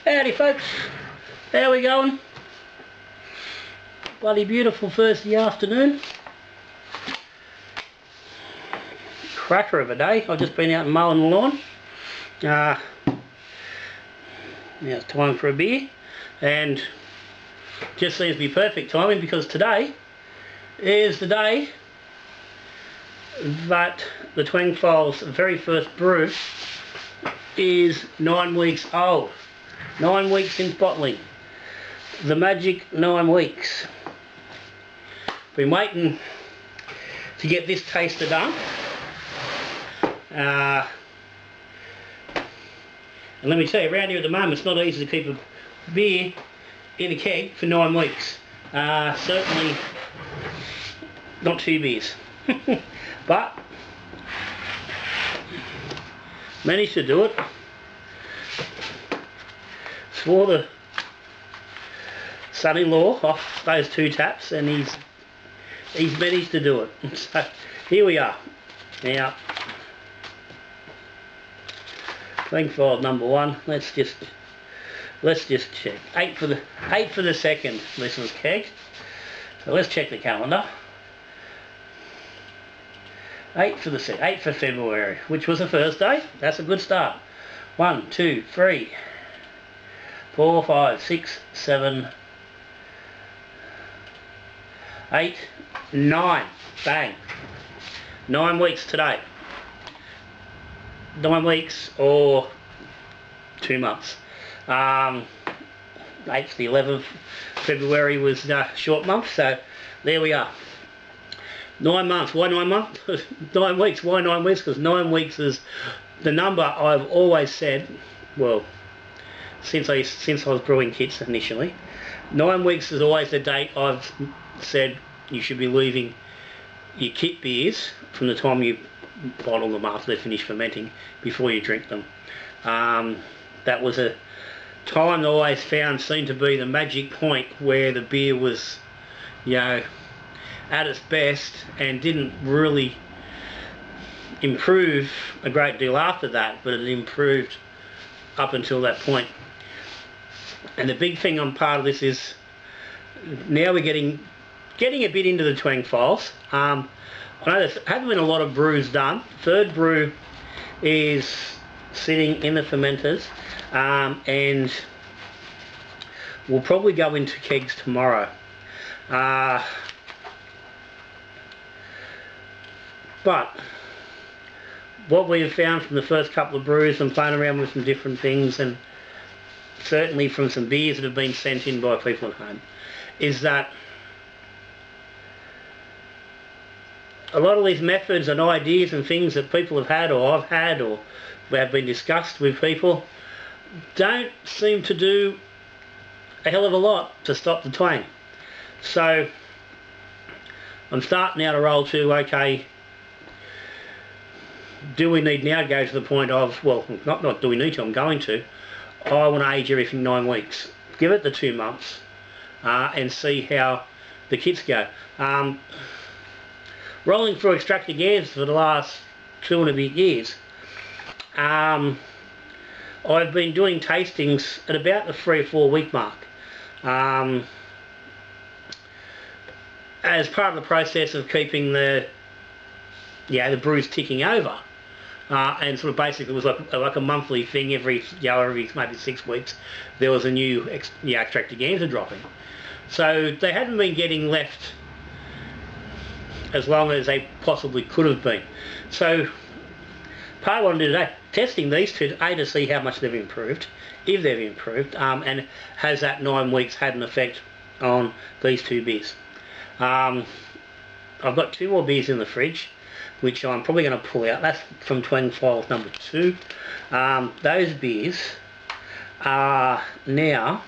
Howdy folks, how we going? Bloody beautiful Thursday afternoon. Cracker of a day. I've just been out and mowing the lawn. Now it's time for a beer, and just seems to be perfect timing because today is the day that the TwangFiles very first brew is 9 weeks old. 9 weeks since bottling. The magic 9 weeks. Been waiting to get this taster done. And let me tell you, around here at the moment it's not easy to keep a beer in a keg for 9 weeks. Certainly not 2 beers. But managed to do it. Swore the son-in-law off those 2 taps, and he's managed to do it. So here we are. Now, TwangFiles number 1. Let's just check. 8 for the second. This was keg. So let's check the calendar. 8 for February, which was a Thursday. That's a good start. 1, 2, 3, 4, 5, 6, 7, 8, 9. Bang. 9 weeks today. 9 weeks or 2 months. 8th to the 11th. February was a short month, so there we are. 9 months. Why 9 months? 9 weeks. Why 9 weeks? Because 9 weeks is the number I've always said, well, since I was brewing kits initially. 9 weeks is always the date I've said you should be leaving your kit beers from the time you bottle them after they're finished fermenting before you drink them. That was a time I always found seemed to be the magic point where the beer was, you know, at its best and didn't really improve a great deal after that, but it improved up until that point. And the big thing on part of this is now we're getting a bit into the TwangFiles. I know there hasn't been a lot of brews done. Third brew is sitting in the fermenters, and we'll probably go into kegs tomorrow. But what we have found from the first couple of brews and playing around with some different things, and certainly from some beers that have been sent in by people at home, is that a lot of these methods and ideas and things that people have had, or I've had, or have been discussed with people, don't seem to do a hell of a lot to stop the twang. So I'm starting now to roll to, okay, do we need now to go to the point of, well, not do we need to, I'm going to, I want to age everything 9 weeks. Give it the 2 months and see how the kits go. Rolling through Extractaganza for the last 2.5 years, I've been doing tastings at about the 3 or 4 week mark. As part of the process of keeping the brews ticking over. And sort of basically it was like a monthly thing. Every maybe 6 weeks there was a new Extractaganza dropping. So they hadn't been getting left as long as they possibly could have been. So part of what I did today, testing these two, to see how much they've improved, if they've improved, and has that 9 weeks had an effect on these 2 beers. I've got 2 more beers in the fridge, which I'm probably going to pull out. That's from TwangFiles number 2. Those beers are now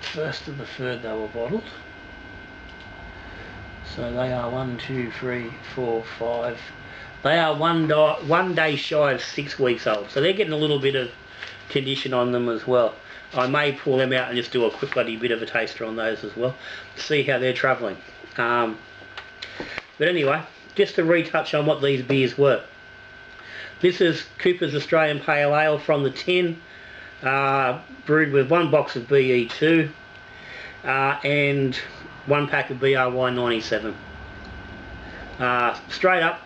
first of the third they were bottled. So they are 1, 2, 3, 4, 5. They are one day shy of 6 weeks old. So they're getting a little bit of condition on them as well. I may pull them out and just do a quick bloody bit of a taster on those as well, see how they're travelling. But anyway, just to retouch on what these beers were. This is Cooper's Australian Pale Ale from the tin, brewed with 1 box of BE2 and 1 pack of BRY97. Straight up,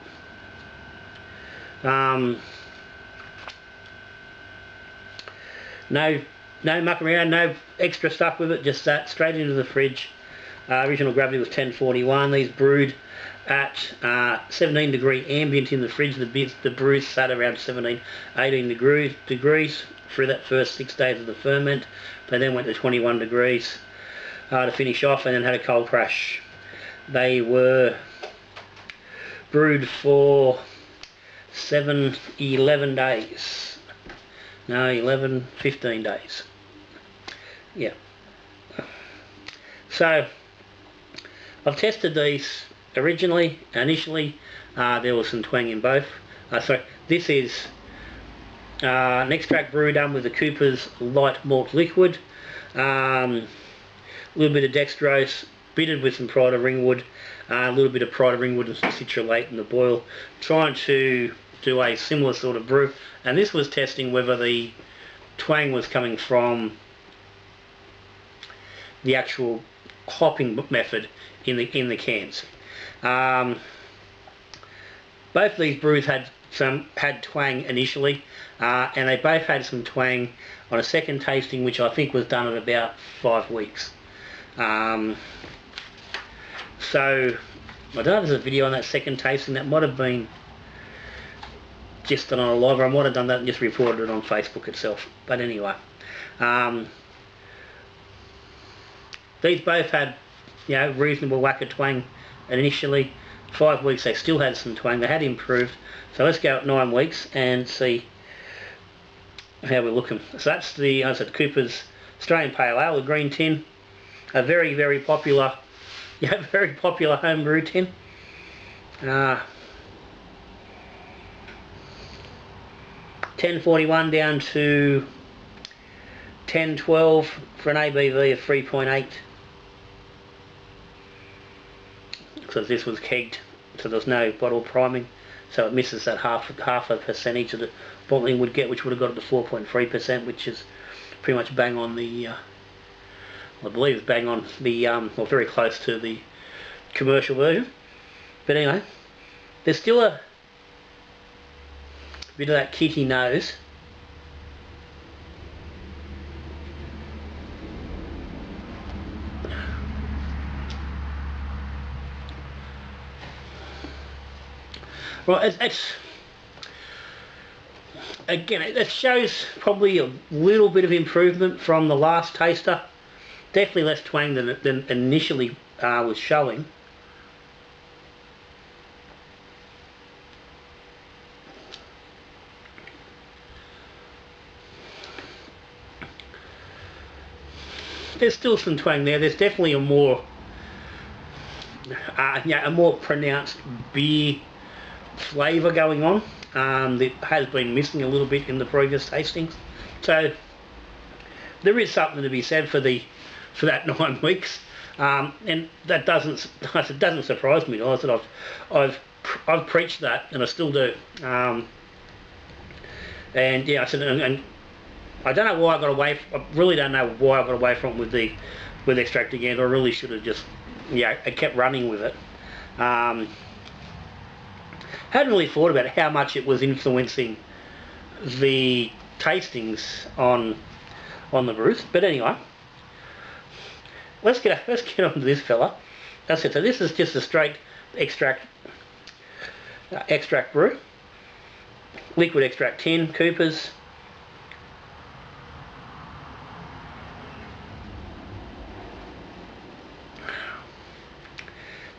no muck around, no extra stuff with it, just that straight into the fridge. Original gravity was 1041. These brewed at 17 degree ambient in the fridge. The brews sat around 17, 18 degrees through that first 6 days of the ferment. They then went to 21 degrees to finish off, and then had a cold crash. They were brewed for 11 days. No, 15 days. Yeah. So, I've tested these initially, there was some twang in both. Sorry, this is an extract brew done with the Cooper's light malt liquid. A little bit of dextrose, bittered with some Pride of Ringwood, a little bit of Pride of Ringwood and some citrulate in the boil, trying to do a similar sort of brew. And this was testing whether the twang was coming from the actual hopping method in the cans. Both these brews had twang initially, and they both had some twang on a second tasting, which I think was done at about 5 weeks. So I don't know if there's a video on that second tasting. That might have been just on a live, or I might have done that and just reported it on Facebook itself. But anyway, these both had, reasonable whack of twang initially. 5 weeks they still had some twang. They had improved. So let's go at 9 weeks and see how we're looking. So that's the Cooper's Australian Pale Ale, the green tin, a very, very popular, very popular home brew tin. 1041 down to 1012 for an ABV of 3.8. Because this was kegged, so there's no bottle priming, so it misses that half a percentage that the bottling would get, which would have got it to 4.3%, which is pretty much bang on the, I believe it's bang on the, or very close to the commercial version. But anyway, there's still a bit of that kitty nose. Well, again, it shows probably a little bit of improvement from the last taster. Definitely less twang than initially was showing. There's still some twang there. There's definitely a more pronounced beer flavour going on that has been missing a little bit in the previous tastings. So there is something to be said for that 9 weeks, and that doesn't surprise me. I said I've preached that, and I still do. And yeah, I said, and I don't know why I got away. I really don't know why I got away from it with Extractaganza. I really should have just I kept running with it. Hadn't really thought about how much it was influencing the tastings on the brews. But anyway, let's get on to this fella. That's it. So this is just a straight extract brew, liquid extract tin, Cooper's.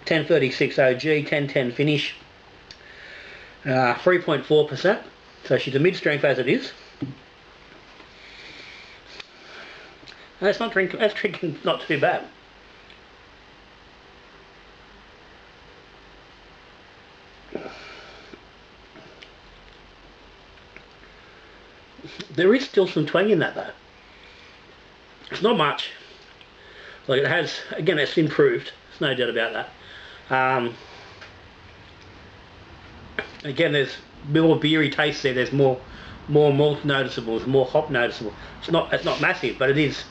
.1036 OG, 1010 finish. 3.4%, so she's a mid-strength as it is. And that's drinking not too bad. There is still some twang in that though. It's not much. Like it has, again, it's improved. There's no doubt about that. Again, there's more beery taste there. There's more malt noticeable. There's more hop noticeable. It's not massive, but it is.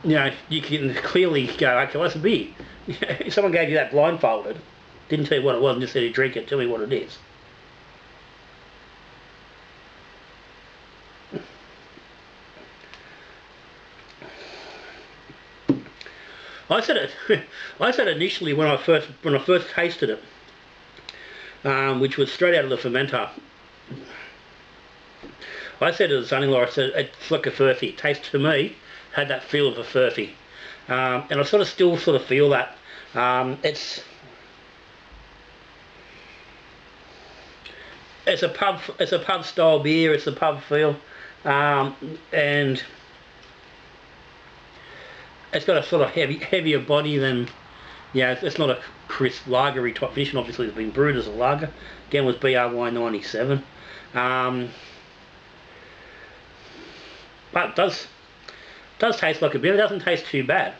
You know, you can clearly go, okay, what's a beer? If someone gave you that blindfolded, didn't tell you what it was, and just said, you drink it, tell me what it is. I said initially when I first tasted it, which was straight out of the fermenter. I said to the son-in-law, I said, it's like a furphy. It tastes, to me, had that feel of a furphy. And I still feel that. It's a pub style beer, it's a pub feel. And it's got a sort of heavier body than, it's not a crisp lagery type finish. Obviously it's been brewed as a lager. Again, was BRY 97. But it does taste like a beer. It doesn't taste too bad.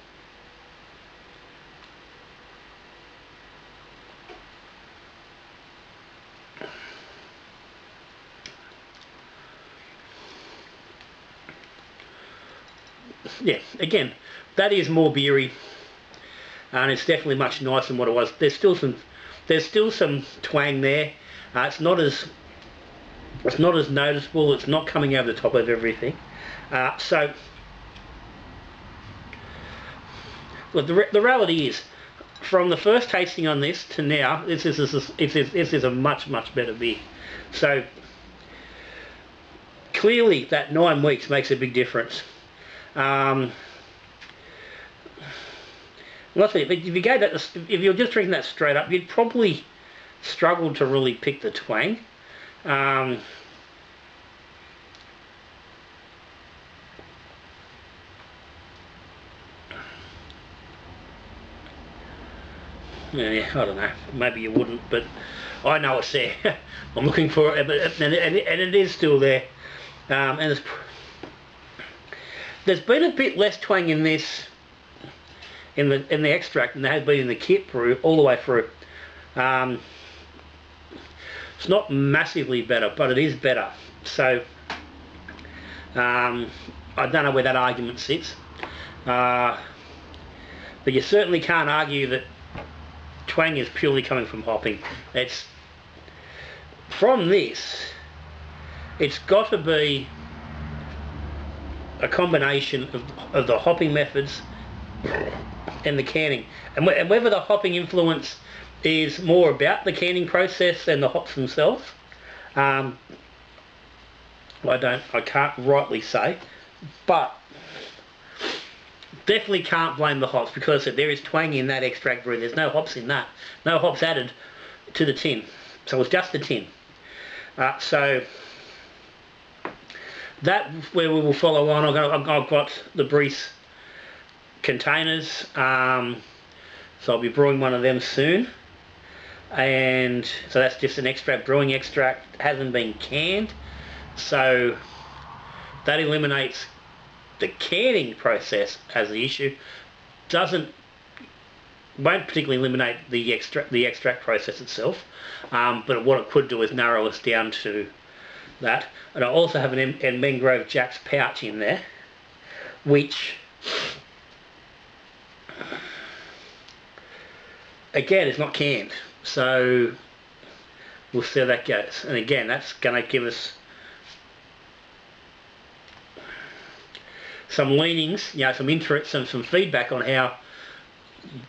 Yeah, again, that is more beery, and it's definitely much nicer than what it was. There's still some twang there. It's not as noticeable. It's not coming over the top of everything. So, look, the reality is, from the first tasting on this to now, this is a much better beer. So clearly, that 9 weeks makes a big difference. If you're just drinking that straight up, you'd probably struggle to really pick the twang. Yeah, I don't know. Maybe you wouldn't, but I know it's there. I'm looking for it, and it is still there. And there's been a bit less twang in this, in the extract, than there has been in the kit brew all the way through. It's not massively better, but it is better. So I don't know where that argument sits, but you certainly can't argue that twang is purely coming from hopping. It's from this. It's got to be a combination of the hopping methods and the canning, and whether the hopping influence is more about the canning process than the hops themselves, I can't rightly say, but definitely can't blame the hops, because there is twang in that extract brew. There's no hops in that, no hops added to the tin, so it's just the tin. So that where we will follow on. I've got the Breeze containers, so I'll be brewing one of them soon, and so that's just an extract, brewing extract, hasn't been canned, so that eliminates the canning process as the issue. Won't particularly eliminate the extract process itself, but what it could do is narrow us down to that. And I also have an Mangrove Jack's pouch in there, which again is not canned, so we'll see how that goes. And again, that's going to give us some leanings, some interest, some feedback on how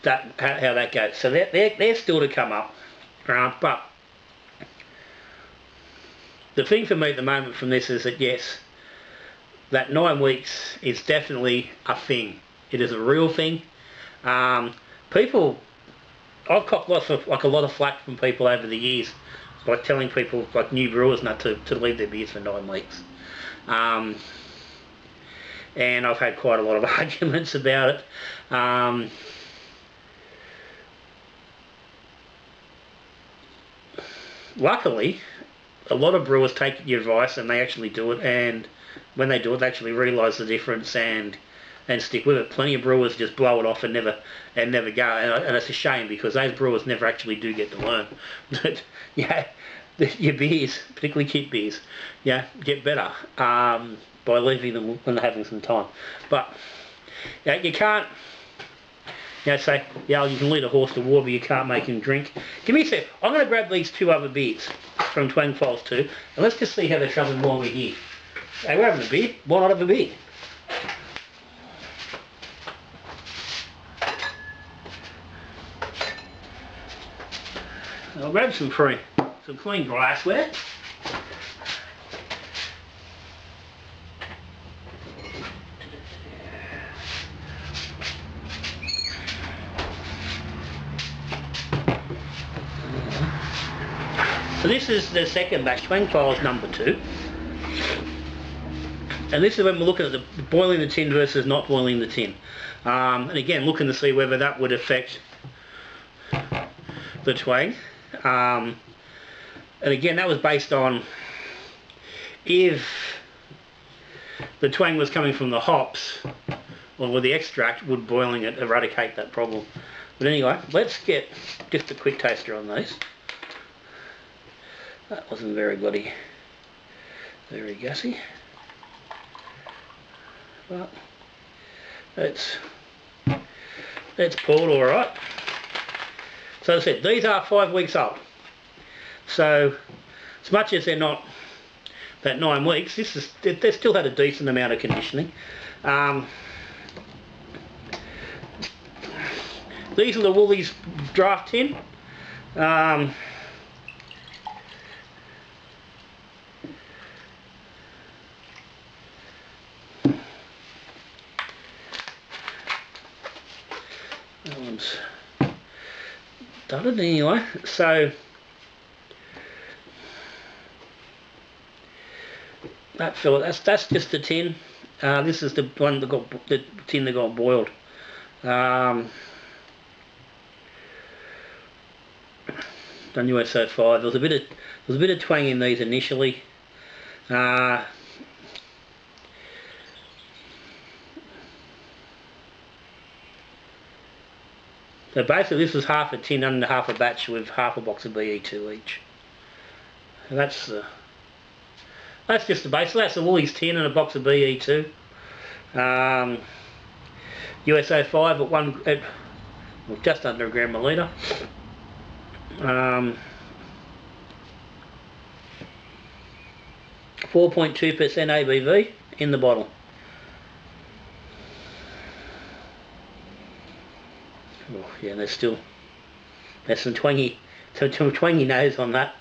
that goes. So they're still to come up, but the thing for me at the moment from this is that yes, that 9 weeks is definitely a thing. It is a real thing. People, I've copped a lot of flack from people over the years by telling people, like new brewers, not to leave their beers for 9 weeks. And I've had quite a lot of arguments about it. Luckily, a lot of brewers take your advice and they actually do it, and when they do it, they actually realise the difference and stick with it. Plenty of brewers just blow it off and never go, and it's a shame because those brewers never actually do get to learn. But yeah, your beers, particularly kit beers, yeah, get better by leaving them when they're having some time. But yeah, you can't. You know, say, yeah, you can lead a horse to water, but you can't make him drink. Give me a sec. I'm going to grab these 2 other beers from TwangFiles 2, and let's just see how they're travelling while we're here. Hey, we're having a beer. Why not have a beer? I'll grab some clean glassware. So this is the second batch, TwangFiles number 2. And this is when we're looking at the boiling the tin versus not boiling the tin. And again, looking to see whether that would affect the twang. And again, that was based on if the twang was coming from the hops or with the extract, would boiling it eradicate that problem. But anyway, let's get just a quick taster on these. That wasn't very gassy. But it's poured all right. So as I said, these are 5 weeks old. So as much as they're not that 9 weeks, they still had a decent amount of conditioning. These are the Woolies draft tin. That one's done it anyway. So that fella, that's just the tin. This is the one that got the tin that got boiled. Done USO 5. There was a bit of twang in these initially. So basically this was half a tin and half a batch with half a box of BE2 each. And that's just the base. So that's the Woolies tin and a box of BE2. USO 5 at just under a gram a litre. 4.2% ABV in the bottle. Oh, yeah, there's some twangy nose on that.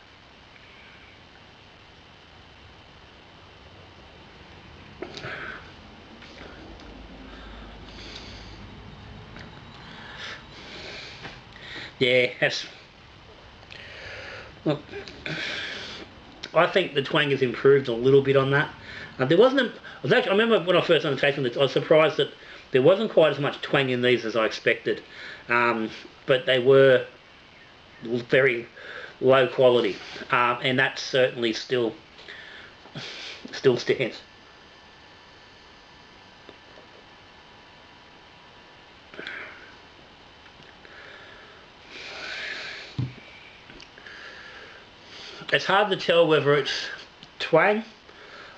Yeah, look, I think the twang has improved a little bit on that. I remember when I first started tasting it, I was surprised that there wasn't quite as much twang in these as I expected, but they were very low quality, and that certainly still stands. It's hard to tell whether it's twang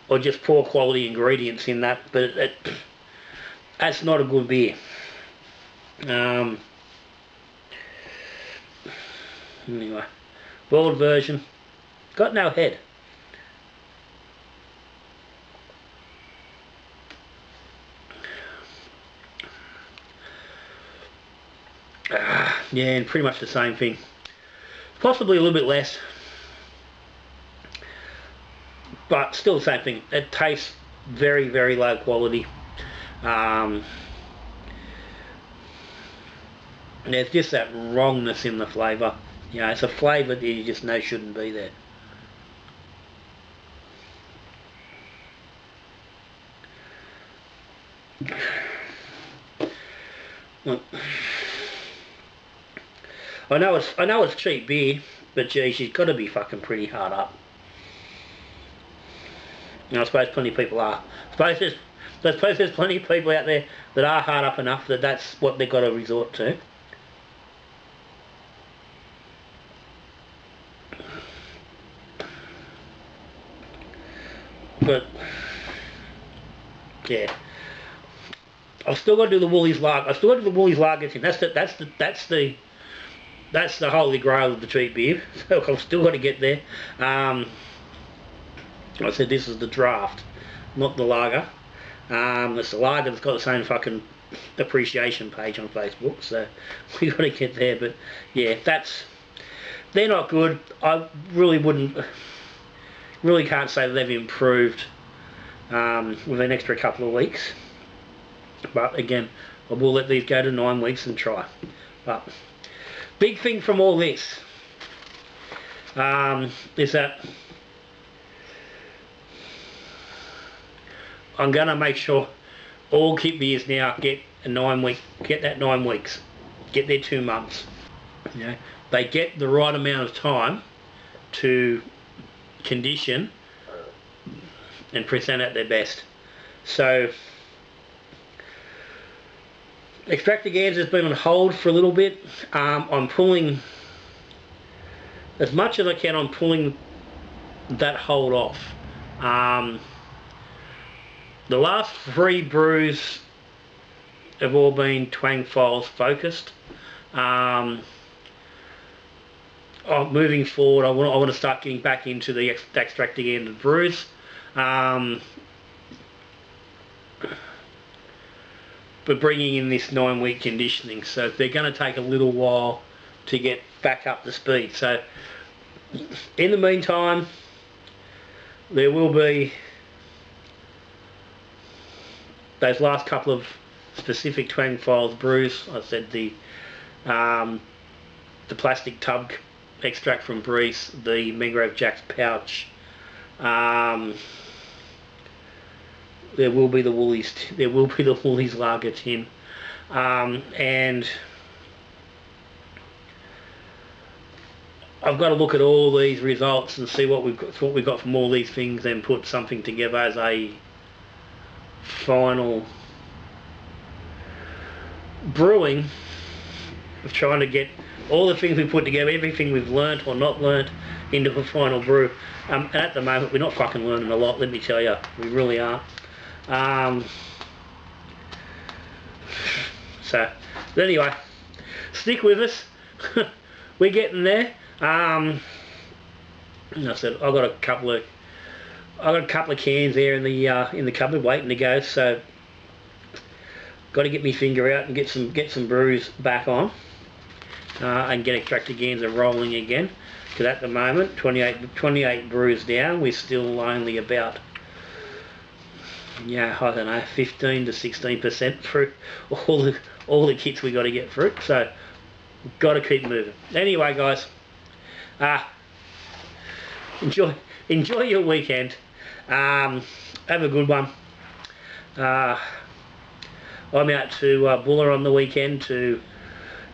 or just poor quality ingredients in that, but that's not a good beer. Anyway, boiled version, got no head. Yeah, and pretty much the same thing. Possibly a little bit less, but still the same thing. It tastes very, very low quality. There's just that wrongness in the flavour. You know, it's a flavour that you just know shouldn't be there. Look, I know it's cheap beer, but gee, she's got to be fucking pretty hard up. And I suppose plenty of people are. I suppose there's plenty of people out there that are hard up enough that that's what they've got to resort to. But yeah, I've still got to do the Woolies lager. I've still got to do the Woolies lager thing. That's the holy grail of the cheap beer. So I've still got to get there. I said this is the draft, not the lager. It's the lager that's got the same fucking appreciation page on Facebook. So we got to get there. But yeah, they're not good. I really can't say that they've improved with an extra couple of weeks. But again, I will let these go to 9 weeks and try. But big thing from all this is that I'm gonna make sure all kit beers now get that 9 weeks, get their 2 months. You know, they get the right amount of time to condition and present at their best. So Extractaganza has been on hold for a little bit. I'm pulling as much as I can. I'm pulling that hold off. The last 3 brews have all been TwangFiles focused. Moving forward, I want to start getting back into the Extractaganza brews. But bringing in this 9-week conditioning, so they're going to take a little while to get back up to speed. So in the meantime, there will be those last couple of specific TwangFiles brews. I said the plastic tub extract from Breeze, the Mangrove Jack's pouch. There will be the Woolies. There will be the Woolies lager tin, and I've got to look at all these results and see what we've got from all these things, and put something together as a final brewing of trying to get all the things we put together, everything we've learnt or not learnt, into a final brew. And at the moment, we're not fucking learning a lot. Let me tell you, we really aren't. But anyway, stick with us. We're getting there. And I said I've got a couple of cans there in the cupboard waiting to go. So got to get my finger out and get some brews back on, and get Extractaganza rolling again. Because at the moment, 28 brews down, we're still only about, yeah, I don't know, 15 to 16% through all the kits we got to get through. So we've got to keep moving. Anyway, guys, enjoy your weekend. Have a good one. I'm out to Buller on the weekend to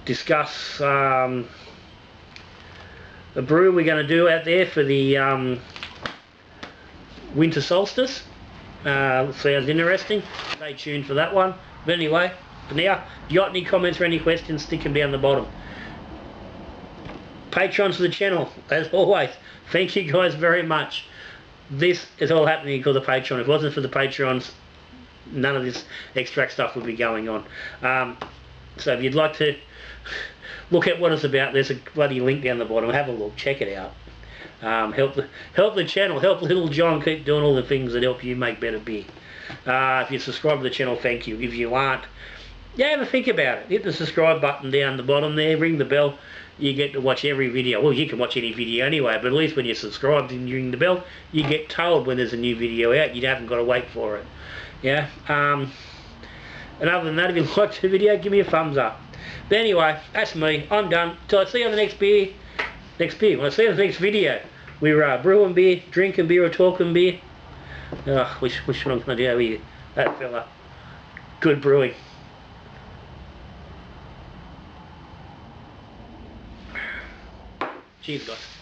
discuss a brew we're going to do out there for the winter solstice. Sounds interesting. Stay tuned for that one. But anyway, for now, if you got any comments or any questions, stick them down the bottom. Patrons for the channel, as always, thank you guys very much. This is all happening because of Patreon. If it wasn't for the Patrons, none of this extract stuff would be going on. So if you'd like to look at what it's about, there's a bloody link down the bottom. Have a look, check it out. Help the channel, help little John keep doing all the things that help you make better beer. If you subscribe to the channel, thank you. If you aren't, yeah, have a think about it. Hit the subscribe button down the bottom there, ring the bell. You get to watch every video. Well, you can watch any video anyway, but at least when you're subscribed and you ring the bell, you get told when there's a new video out. You haven't got to wait for it. Yeah. And other than that, if you liked the video, give me a thumbs up. But anyway, that's me. I'm done. Till I see you on the next beer. When I see you on the next video, we're brewing beer, drinking beer, or talking beer. Which one I'm going to do over here? That fella. Good brewing. Cheers, guys.